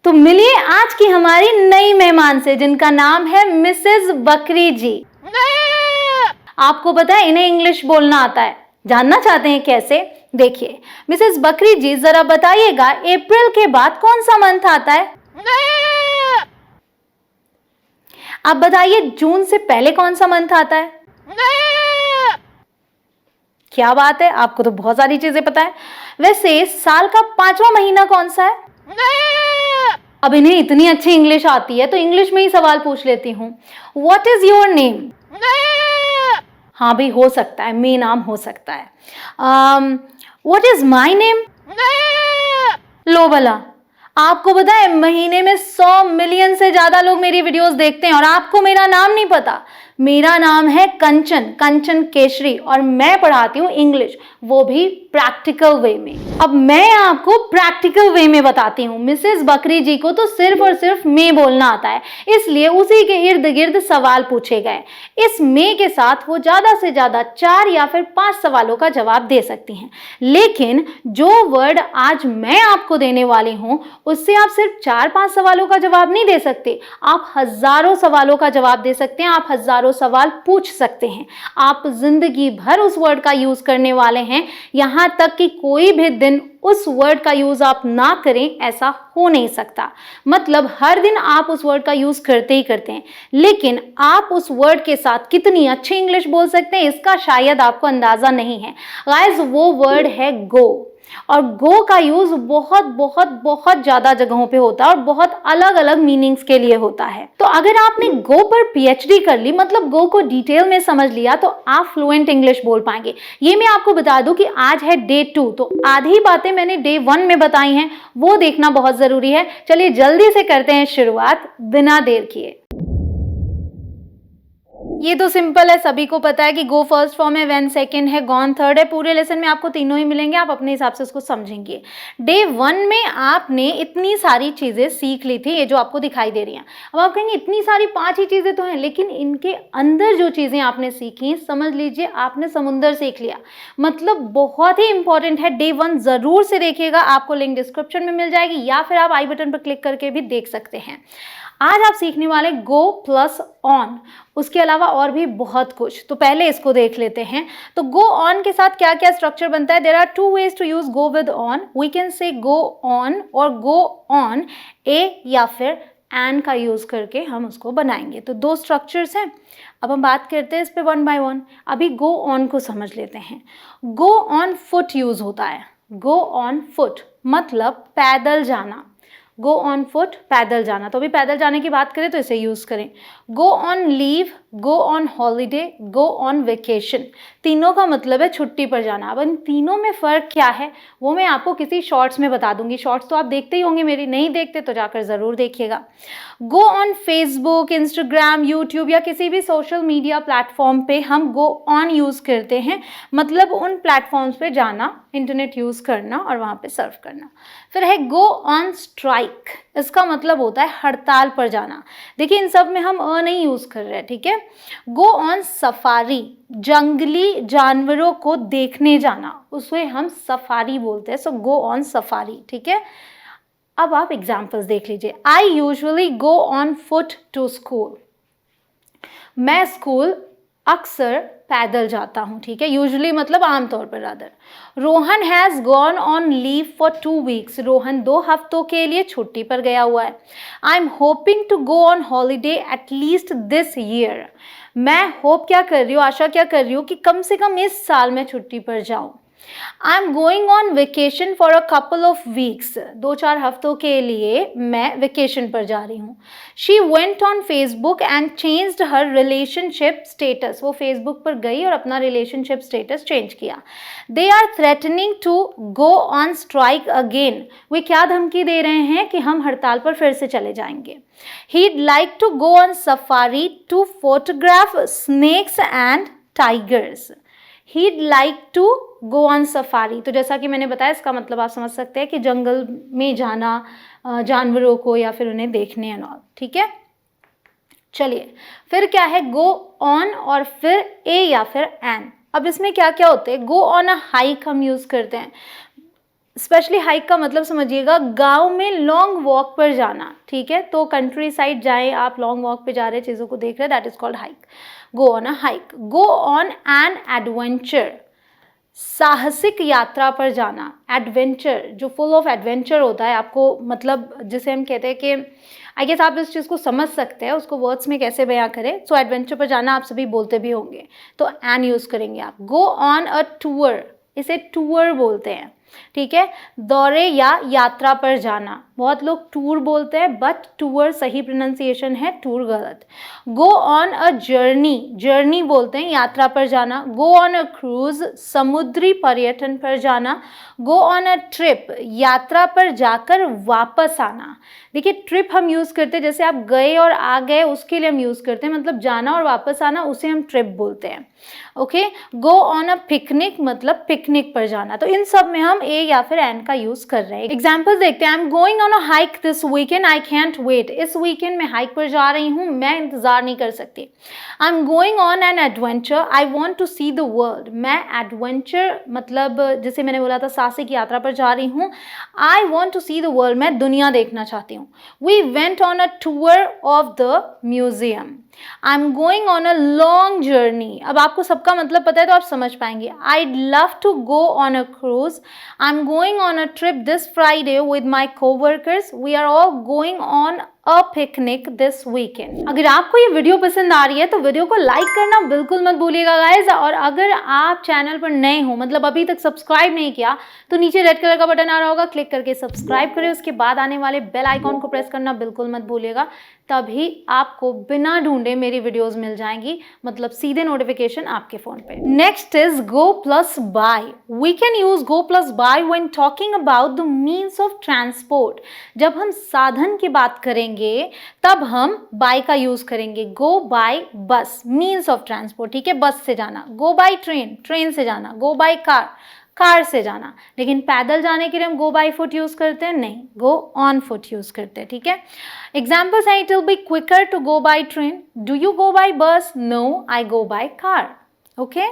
तो मिलिए आज की हमारी नई मेहमान से जिनका नाम है मिसेस बकरी जी। आपको पता है इन्हें इंग्लिश बोलना आता है, जानना चाहते हैं कैसे? देखिए मिसेस बकरी जी जरा बताइएगा अप्रैल के बाद कौन सा मंथ आता है? आप बताइए जून से पहले कौन सा मंथ आता है? क्या बात है, आपको तो बहुत सारी चीजें पता है। वैसे साल का 5वां महीना कौन सा है? अब इन्हें इतनी अच्छी इंग्लिश आती है तो इंग्लिश में ही सवाल पूछ लेती हूँ। What is your name? हाँ भाई हो सकता है, मे नाम हो सकता है। What is my name? लो भला, आपको पता है महीने में 100 मिलियन से ज्यादा लोग मेरी वीडियोस देखते हैं और आपको मेरा नाम नहीं पता। मेरा नाम है कंचन, कंचन केशरी, और मैं पढ़ाती हूँ इंग्लिश, वो भी प्रैक्टिकल वे में। अब मैं आपको प्रैक्टिकल वे में बताती हूँ। मिसेस बकरी जी को तो सिर्फ और सिर्फ मैं बोलना आता है, इसलिए उसी के इर्द गिर्द सवाल पूछे गए। इस मैं के साथ वो ज्यादा से ज्यादा 4 या फिर 5 सवालों का जवाब दे सकती हैं, लेकिन जो वर्ड आज मैं आपको देने वाली हूँ उससे आप सिर्फ 4-5 सवालों का जवाब नहीं दे सकते, आप हजारों सवालों का जवाब दे सकते हैं, आप हजारों सवाल पूछ सकते हैं। आप जिंदगी भर उस वर्ड का यूज करने वाले हैं, यहां तक कि कोई भी दिन उस वर्ड का यूज आप ना करें ऐसा हो नहीं सकता। मतलब हर दिन आप उस वर्ड का यूज करते ही करते हैं, लेकिन आप उस वर्ड के साथ कितनी अच्छी इंग्लिश बोल सकते हैं इसका शायद आपको अंदाजा नहीं है। गाइस वो वर्ड है गो, और गो का यूज बहुत बहुत बहुत ज्यादा जगहों पे होता है और बहुत अलग अलग मीनिंग्स के लिए होता है। तो अगर आपने गो पर पीएचडी कर ली, मतलब गो को डिटेल में समझ लिया, तो आप फ्लुएंट इंग्लिश बोल पाएंगे। ये मैं आपको बता दूं कि आज है डे 2, तो आधी बातें मैंने डे 1 में बताई हैं, वो देखना बहुत जरूरी है। चलिए जल्दी से करते हैं शुरुआत बिना देर किए। ये तो सिंपल है, सभी को पता है कि गो फर्स्ट फॉर्म है, व्हेन सेकंड है, गॉन थर्ड है। पूरे लेसन में आपको तीनों ही मिलेंगे, आप अपने हिसाब से उसको समझेंगे। डे 1 में आपने इतनी सारी चीजें सीख ली थी, ये जो आपको दिखाई दे रही हैं। अब आप कहेंगे इतनी सारी 5 ही चीजें तो हैं, लेकिन इनके अंदर जो चीजें आपने सीखी, समझ लीजिए आपने समुंदर सीख लिया। मतलब बहुत ही इंपॉर्टेंट है। डे 1 जरूर से देखिएगा, आपको लिंक डिस्क्रिप्शन में मिल जाएगी या फिर आप आई बटन पर क्लिक करके भी देख सकते हैं। आज आप सीखने वाले गो प्लस ऑन, उसके अलावा और भी बहुत कुछ। तो पहले इसको देख लेते हैं। तो गो ऑन के साथ क्या क्या स्ट्रक्चर बनता है? There are 2 ways to use go with on. We can say go on और गो ऑन, ए या फिर एन का यूज करके हम उसको बनाएंगे। तो 2 स्ट्रक्चर्स हैं। अब हम बात करते हैं इस पे 1 बाय 1। अभी गो ऑन को समझ लेते हैं। गो ऑन फुट यूज होता है। गो ऑन फुट मतलब पैदल जाना। गो ऑन फुट पैदल जाना। तो अभी पैदल जाने की बात करें तो इसे यूज करें। Go on leave, go on holiday, go on vacation, तीनों का मतलब है छुट्टी पर जाना। अब इन तीनों में फ़र्क क्या है वो मैं आपको किसी शॉर्ट्स में बता दूंगी। शॉर्ट्स तो आप देखते ही होंगे मेरी, नहीं देखते तो जाकर ज़रूर देखिएगा। Go on Facebook, Instagram, YouTube या किसी भी सोशल मीडिया प्लेटफॉर्म पे हम गो ऑन यूज़ करते हैं, मतलब उन प्लेटफॉर्म्स पे जाना, इंटरनेट यूज़ करना और वहाँ पे सर्फ करना। फिर है गो ऑन स्ट्राइक, इसका मतलब होता है हड़ताल पर जाना। देखिए इन सब में हम नहीं यूज़ कर रहे हैं, ठीक है। गो ऑन सफारी, जंगली जानवरों को देखने जाना, उसे हम सफारी बोलते हैं। सो गो ऑन सफारी, ठीक है। अब आप एग्जाम्पल्स देख लीजिए। I usually go on foot to school, मैं स्कूल अक्सर पैदल जाता हूँ, ठीक है। यूजुअली मतलब आमतौर पर rather. Rohan has gone on leave for 2 weeks, Rohan 2 हफ्तों के लिए छुट्टी पर गया हुआ है। I am hoping to go on holiday at least this year, मैं होप क्या कर रही हूँ, आशा क्या कर रही हूँ कि कम से कम इस साल मैं छुट्टी पर जाऊँ। आई am going on vacation for a couple of weeks, 2-4 हफ्तों के लिए मैं वेकेशन पर जा रही हूँ। She went on Facebook and changed her relationship status, वो फेसबुक पर गई और अपना रिलेशनशिप स्टेटस चेंज किया। They are threatening to go on strike again, वे क्या धमकी दे रहे हैं कि हम हड़ताल पर फिर से चले जाएंगे। He'd like to go on safari to photograph snakes and tigers. He'd like to go on safari, तो जैसा कि मैंने बताया इसका मतलब आप समझ सकते हैं कि जंगल में जाना, जानवरों को या फिर उन्हें देखने एंड ऑल, ठीक है। चलिए फिर क्या है गो ऑन और फिर ए या फिर एन। अब इसमें क्या क्या होते हैं? गो ऑन अ हाइक हम यूज करते हैं। स्पेशली हाइक का मतलब समझिएगा, गांव में लॉन्ग वॉक पर जाना, ठीक है। तो कंट्री साइड जाएं आप, लॉन्ग वॉक पे जा रहे हैं, चीज़ों को देख रहे हैं, that is called hike. Go on a hike, go on an adventure, साहसिक यात्रा पर जाना। एडवेंचर जो फुल ऑफ एडवेंचर होता है, आपको मतलब जिसे हम कहते हैं कि आई गेस आप इस चीज़ को समझ सकते हैं, उसको वर्ड्स में कैसे बयां करें। सो एडवेंचर पर जाना आप सभी बोलते भी होंगे, तो एन यूज़ करेंगे आप। गो ऑन अ टूर, इसे टूर बोलते हैं, ठीक है। दौरे या यात्रा पर जाना, बहुत लोग टूर बोलते हैं, बट टूर सही प्रोनाउंसिएशन है, टूर गलत। गो ऑन अ जर्नी, जर्नी बोलते हैं यात्रा पर जाना। गो ऑन अ क्रूज, समुद्री पर्यटन पर जाना। गो ऑन अ ट्रिप, यात्रा पर जाकर वापस आना। देखिए ट्रिप हम यूज़ करते हैं, जैसे आप गए और आ गए उसके लिए हम यूज़ करते हैं, मतलब जाना और वापस आना, उसे हम ट्रिप बोलते हैं। Okay, go on a picnic मतलब पिकनिक पर जाना। तो इन सब में हम ए या फिर एन का यूज कर रहे हैं। एग्जाम्पल देखते हैं। I am going on a hike this weekend, I can't wait. इस वीकेंड में हाइक पर जा रही हूँ, मैं इंतजार नहीं कर सकती। I am going on an adventure, I want to see the world. मैं एडवेंचर मतलब जैसे मैंने बोला था साहसिक यात्रा पर जा रही हूँ। I want to see the world, मैं दुनिया देखना चाहती हूँ। We went on a tour of the museum. I am going on a long journey. अब आपको सबका मतलब पता है तो आप समझ पाएंगे। I love to go on a cruise. I am going on a trip this Friday with my coworkers. We are all going on a picnic this weekend. अगर आपको ये वीडियो पसंद आ रही है तो वीडियो को लाइक करना बिल्कुल मत भूलिएगा गाइज। और अगर आप चैनल पर नए हो, मतलब अभी तक सब्सक्राइब नहीं किया, तो नीचे रेड कलर का बटन आ रहा होगा, क्लिक करके सब्सक्राइब करें। उसके बाद आने वाले बेल आइकॉन को प्रेस करना बिल्कुल मत भूलिएगा, तभी आपको बिना ढूंढे मेरी वीडियोस मिल जाएंगी, मतलब सीधे नोटिफिकेशन आपके फोन पे। Next is go plus by. We can use go plus by when talking about the means of transport. जब हम साधन की बात करेंगे तब हम बाय का यूज करेंगे। गो बाय बस, मीन्स ऑफ ट्रांसपोर्ट, ठीक है, बस से जाना। गो बाय ट्रेन, ट्रेन से जाना। गो बाय कार, कार से जाना। लेकिन पैदल जाने के लिए हम गो बाय फुट यूज करते हैं, नहीं, गो ऑन फुट यूज करते हैं, ठीक है। एग्जाम्पल्स हैं, it will be quicker to go by train. Do you go by bus? No, I go by car. Okay,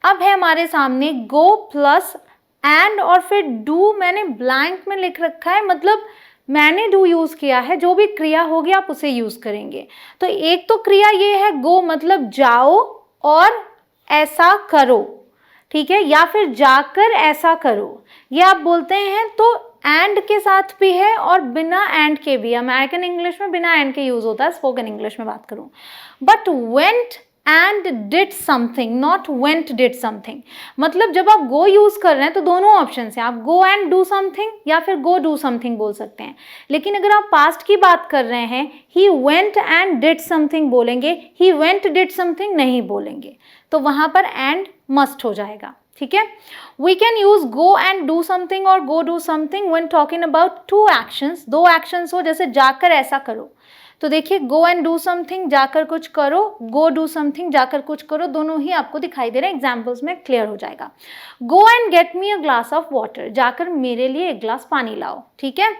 अब है हमारे सामने गो प्लस एंड और फिर डू मैंने ब्लैंक में लिख रखा है, मतलब मैंने डू यूज किया है, जो भी क्रिया होगी आप उसे यूज करेंगे। तो एक तो क्रिया ये है गो मतलब जाओ और ऐसा करो, ठीक है, या फिर जाकर ऐसा करो, ये आप बोलते हैं। तो एंड के साथ भी है और बिना एंड के भी। अमेरिकन इंग्लिश में बिना एंड के यूज होता है, स्पोकन इंग्लिश में बात करूं। But went and did something, not went did something. मतलब जब आप गो यूज कर रहे हैं तो दोनों ऑप्शन हैं, आप गो एंड डू समथिंग या फिर गो डू समथिंग बोल सकते हैं। लेकिन अगर आप पास्ट की बात कर रहे हैं, he went and did something बोलेंगे, ही वेंट डिड समथिंग नहीं बोलेंगे, तो वहां पर एंड मस्ट हो जाएगा, ठीक है। We can use go and do something और go do something when talking about two actions. दो एक्शंस हो, जैसे जाकर ऐसा करो, तो देखिए गो एंड डू समथिंग जाकर कुछ करो, गो डू समथिंग जाकर कुछ करो, दोनों ही आपको दिखाई दे रहे हैं। एग्जाम्पल्स में क्लियर हो जाएगा। Go and get me a glass of water, जाकर मेरे लिए एक ग्लास पानी लाओ, ठीक है।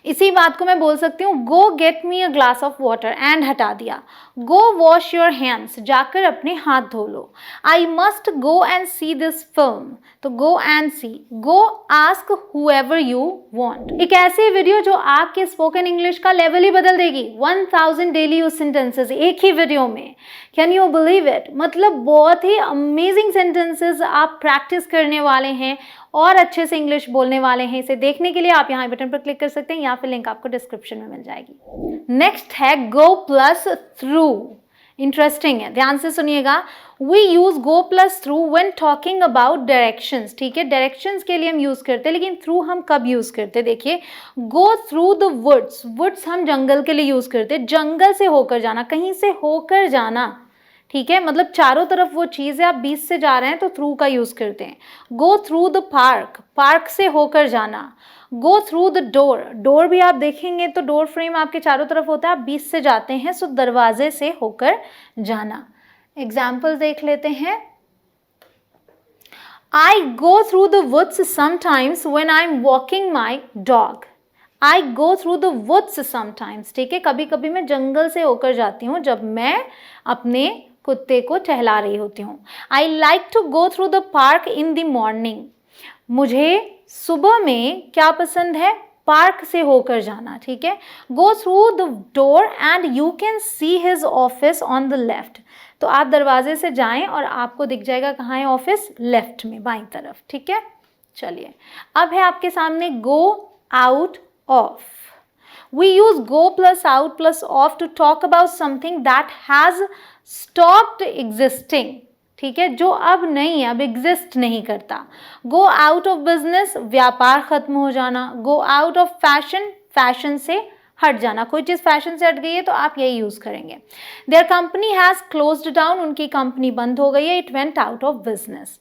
इसी बात को मैं बोल सकती हूँ गो get me a glass of water, and हटा दिया। गो वॉश योर हैंड्स, जाकर अपने हाथ धो लो। I must go and see this film, तो go and see. Go ask wherever you want. एक ऐसी वीडियो जो आपके स्पोकन इंग्लिश का लेवल ही बदल देगी। 1000 डेली यूज सेंटेंसेस एक ही वीडियो में, कैन यू बिलीव इट। मतलब बहुत ही अमेजिंग सेंटेंसेस आप प्रैक्टिस करने वाले हैं और अच्छे से इंग्लिश बोलने वाले हैं। इसे देखने के लिए आप यहाँ बटन पर क्लिक कर सकते हैं या फिर लिंक आपको डिस्क्रिप्शन में मिल जाएगी। नेक्स्ट है गो प्लस थ्रू। इंटरेस्टिंग है, ध्यान से सुनिएगा। We use go plus through when talking about directions, ठीक है। डायरेक्शंस के लिए हम यूज करते हैं, लेकिन थ्रू हम कब यूज करते हैं? देखिए go through the woods, woods हम जंगल के लिए यूज करते हैं, जंगल से होकर जाना, कहीं से होकर जाना, ठीक है। मतलब चारों तरफ वो चीज़ है, आप बीच से जा रहे हैं तो थ्रू का यूज करते हैं। गो थ्रू द पार्क, पार्क से होकर जाना। गो थ्रू द डोर, डोर भी आप देखेंगे तो डोर फ्रेम आपके चारों तरफ होता है, आप बीच से जाते हैं, सो दरवाजे से होकर जाना। एग्जाम्पल देख लेते हैं। I go through the woods sometimes when I am walking my dog. I go through the woods sometimes, ठीक है, कभी कभी मैं जंगल से होकर जाती हूँ जब मैं अपने कुत्ते को टहला रही होती हूँ। I like to go through the park in the morning. मुझे सुबह में क्या पसंद है, पार्क से होकर जाना, ठीक है। गो through the door and you can see his office on the left. तो आप दरवाजे से जाएं और आपको दिख जाएगा कहाँ है ऑफिस, लेफ्ट में, बाईं तरफ, ठीक है। चलिए अब है आपके सामने go out of. We use go plus out plus off to talk about something that has stopped existing, ठीक है, जो अब नहीं है, अब एग्जिस्ट नहीं करता। गो आउट ऑफ बिजनेस, व्यापार खत्म हो जाना। Go out of fashion, fashion से हट जाना, कोई चीज़ फैशन से हट गई है तो आप यही यूज़ करेंगे। Their company has closed down, उनकी कंपनी बंद हो गई है। It went out of business.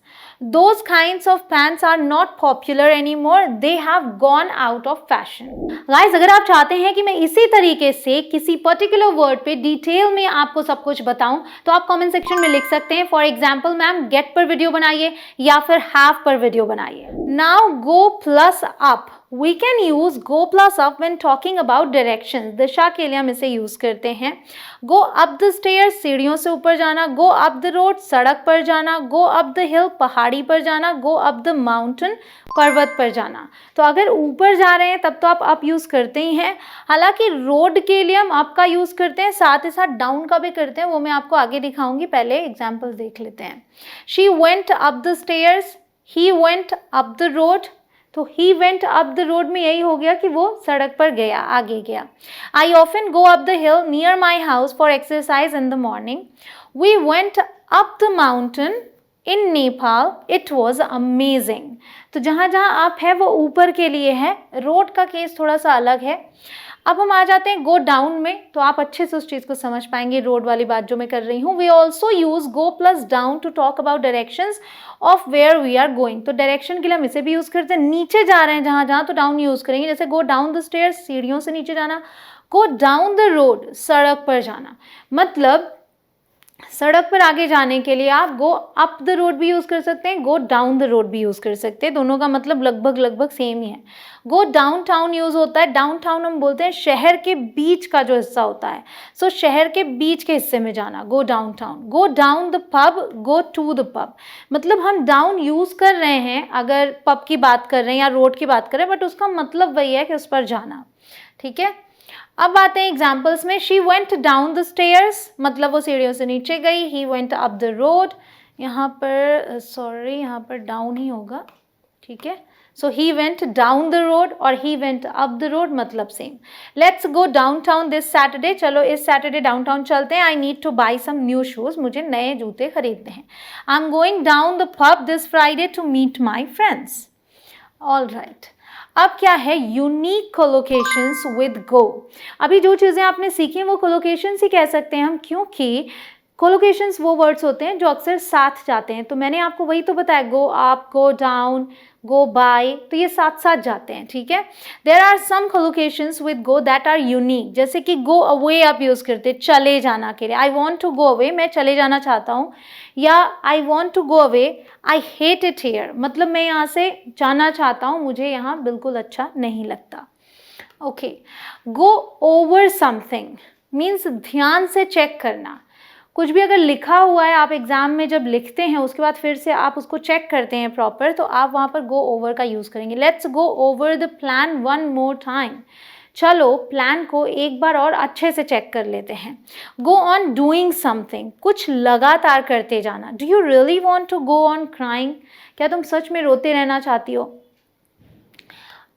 Those kinds of pants are not popular anymore, they have gone out of fashion. Guys, अगर आप चाहते हैं कि मैं इसी तरीके से किसी पर्टिकुलर वर्ड पे डिटेल में आपको सब कुछ बताऊं तो आप कमेंट सेक्शन में लिख सकते हैं। फॉर एग्जाम्पल मैम गेट पर वीडियो बनाइए या फिर हैव पर वीडियो बनाइए। Now go plus up, We can use go plus up when talking about directions. दिशा के लिए हम इसे यूज करते हैं। Go up the stairs, सीढ़ियों से ऊपर जाना। Go up the road, सड़क पर जाना। Go up the hill, पहाड़ी पर जाना। Go up the mountain, पर्वत पर जाना। तो अगर ऊपर जा रहे हैं तब तो आप अप यूज करते ही हैं। हालांकि रोड के लिए हम अप का यूज करते हैं, साथ ही साथ डाउन का भी करते हैं, वो मैं आपको आगे दिखाऊंगी, पहले एग्जाम्पल देख लेते हैं। She went up the stairs, he went up the road, तो he went up the road में यही हो गया कि वो सड़क पर गया, आगे गया। I often go up the hill near my house for exercise in the morning. We went up the mountain in Nepal. It was amazing. तो जहाँ जहाँ आप है वो ऊपर के लिए है, रोड का केस थोड़ा सा अलग है। अब हम आ जाते हैं गो डाउन में, तो आप अच्छे से उस चीज़ को समझ पाएंगे, रोड वाली बात जो मैं कर रही हूँ। We also use go plus down to talk about directions of where we are going. तो डायरेक्शन के लिए हम इसे भी यूज़ करते हैं। नीचे जा रहे हैं जहाँ जहाँ तो डाउन यूज़ करेंगे, जैसे गो डाउन द स्टेयर्स, सीढ़ियों से नीचे जाना। गो डाउन द रोड, सड़क पर जाना। मतलब सड़क पर आगे जाने के लिए आप गो अप द रोड भी यूज़ कर सकते हैं, गो डाउन द रोड भी यूज़ कर सकते हैं, दोनों का मतलब लगभग सेम ही है। गो डाउन टाउन यूज़ होता है, डाउन टाउन हम बोलते हैं शहर के बीच का जो हिस्सा होता है, सो शहर के बीच के हिस्से में जाना, go downtown. Go down the pub, go to the pub, मतलब हम डाउन यूज़ कर रहे हैं अगर पब की बात कर रहे हैं या रोड की बात कर रहे हैं, बट उसका मतलब वही है कि उस पर जाना, ठीक है। अब आते हैं एग्जाम्पल्स में। She went down the stairs, मतलब वो सीढ़ियों से नीचे गई। He went up the road, यहाँ पर यहाँ पर डाउन ही होगा, ठीक है। So he went down the road और he went up the road, मतलब same. Let's go downtown this Saturday, चलो इस सैटरडे डाउन टाउन चलते हैं। I need to buy some new shoes, मुझे नए जूते खरीदने हैं। I am going down the pub this Friday to meet my friends. All right, अब क्या है यूनिक कोलोकेशंस विद गो। अभी जो चीज़ें आपने सीखी वो कोलोकेशंस ही कह सकते हैं हम, क्योंकि कोलोकेशंस वो वर्ड्स होते हैं जो अक्सर साथ जाते हैं। तो मैंने आपको वही तो बताया, go up, go down, go by, तो ये साथ साथ जाते हैं, ठीक है। There are some collocations with go that are unique, जैसे कि गो अवे आप यूज़ करते, चले जाना के लिए। I want to go away, मैं चले जाना चाहता हूँ, या I want to go away, I hate it here, मतलब मैं यहाँ से जाना चाहता हूँ, मुझे यहाँ बिल्कुल अच्छा नहीं लगता। Okay, go over something means ध्यान से चेक करना। कुछ भी अगर लिखा हुआ है, आप एग्ज़ाम में जब लिखते हैं उसके बाद फिर से आप उसको चेक करते हैं प्रॉपर, तो आप वहाँ पर गो ओवर का यूज़ करेंगे। Let's go over the plan one more time, चलो प्लान को एक बार और अच्छे से चेक कर लेते हैं। गो ऑन डूइंग समथिंग, कुछ लगातार करते जाना। Do you really want to go on crying, क्या तुम सच में रोते रहना चाहती हो।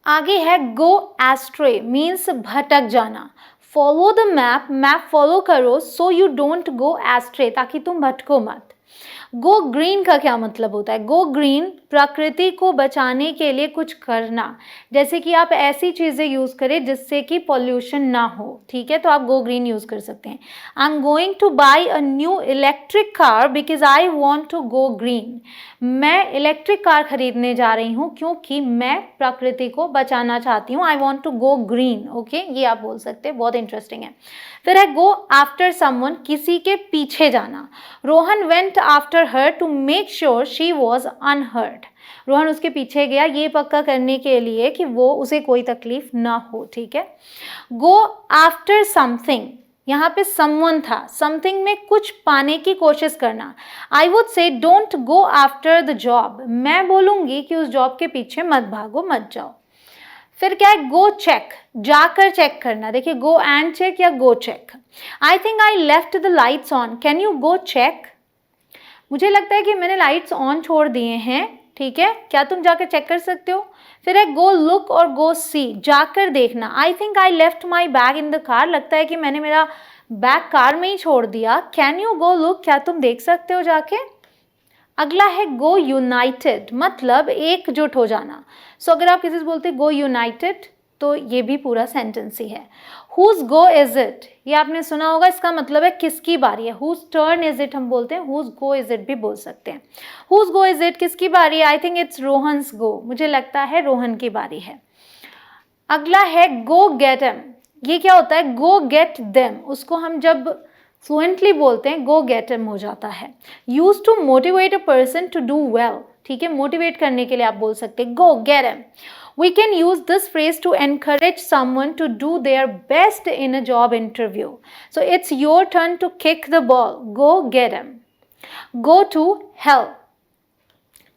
आगे है गो एस्ट्रे मीन्स भटक जाना। Follow the map, map follow करो, so you don't go astray, ताकि तुम भटको मत। गो ग्रीन का क्या मतलब होता है। गो ग्रीन प्रकृति को बचाने के लिए कुछ करना, जैसे कि आप ऐसी चीज़ें यूज़ करें जिससे कि पॉल्यूशन ना हो, ठीक है, तो आप गो ग्रीन यूज़ कर सकते हैं। I am going to buy a new electric car because I want to go green, मैं इलेक्ट्रिक कार खरीदने जा रही हूँ क्योंकि मैं प्रकृति को बचाना चाहती हूँ। I want to go green, okay, ये आप बोल सकते हैं, बहुत इंटरेस्टिंग है। फिर है गो आफ्टर समवन, किसी के पीछे जाना। Rohan went after her to make sure she was unhurt, Rohan उसके पीछे गया ये पक्का करने के लिए कि वो उसे कोई तकलीफ ना हो, ठीक है। गो आफ्टर समथिंग यहाँ पे someone था, something में कुछ पाने की कोशिश करना। I would say don't go after the job, मैं बोलूँगी कि उस जॉब के पीछे मत भागो, मत जाओ। फिर क्या है, go check, जाकर चेक करना। देखिए go and check या go check। I think I left the lights on, can you go check? मुझे लगता है कि मैंने लाइट्स ऑन छोड़ दिए हैं, ठीक है, क्या तुम जाकर चेक कर सकते हो? फिर है गो लुक और गो सी, जाकर देखना। I think I left my bag in the car, लगता है कि मैंने मेरा बैग कार में ही छोड़ दिया। कैन यू गो लुक, क्या तुम देख सकते हो जाके? अगला है गो यूनाइटेड, मतलब एकजुट हो जाना। सो अगर आप किसी से बोलते गो यूनाइटेड तो ये भी पूरा सेंटेंस ही है। हुज गो इज इट, ये आपने सुना होगा, इसका मतलब है किसकी बारी है। हुज टर्न इज इट हम बोलते हैं, हुज गो इज इट भी बोल सकते हैं। हुज गो इज इट, किसकी बारी है? आई थिंक इट्स रोहन्स गो, मुझे लगता है रोहन की बारी है। अगला है गो गेट एम, ये क्या होता है? गो गेट देम, उसको हम जब फ्लुएंटली बोलते हैं गो गेट एम हो जाता है। Use to motivate a person to do well, ठीक है, मोटिवेट करने के लिए आप बोल सकते हैं गो gate M. We can use this phrase to encourage someone to do their best in a job interview. So it's your turn to kick the ball. Go get him. Go to hell.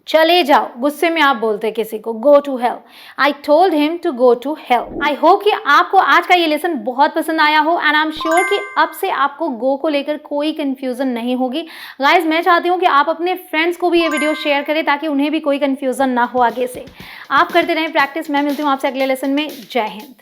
चले जाओ, गुस्से में आप बोलते हैं किसी को go to hell. I told him to go to hell. I hope कि आपको आज का ये लेसन बहुत पसंद आया हो and I'm sure कि अब से आपको go को लेकर कोई confusion नहीं होगी। Guys, मैं चाहती हूँ कि आप अपने फ्रेंड्स को भी ये वीडियो शेयर करें ताकि उन्हें भी कोई confusion ना हो आगे से। आप करते रहें प्रैक्टिस, मैं मिलती हूँ आपसे अगले लेसन में। जय हिंद।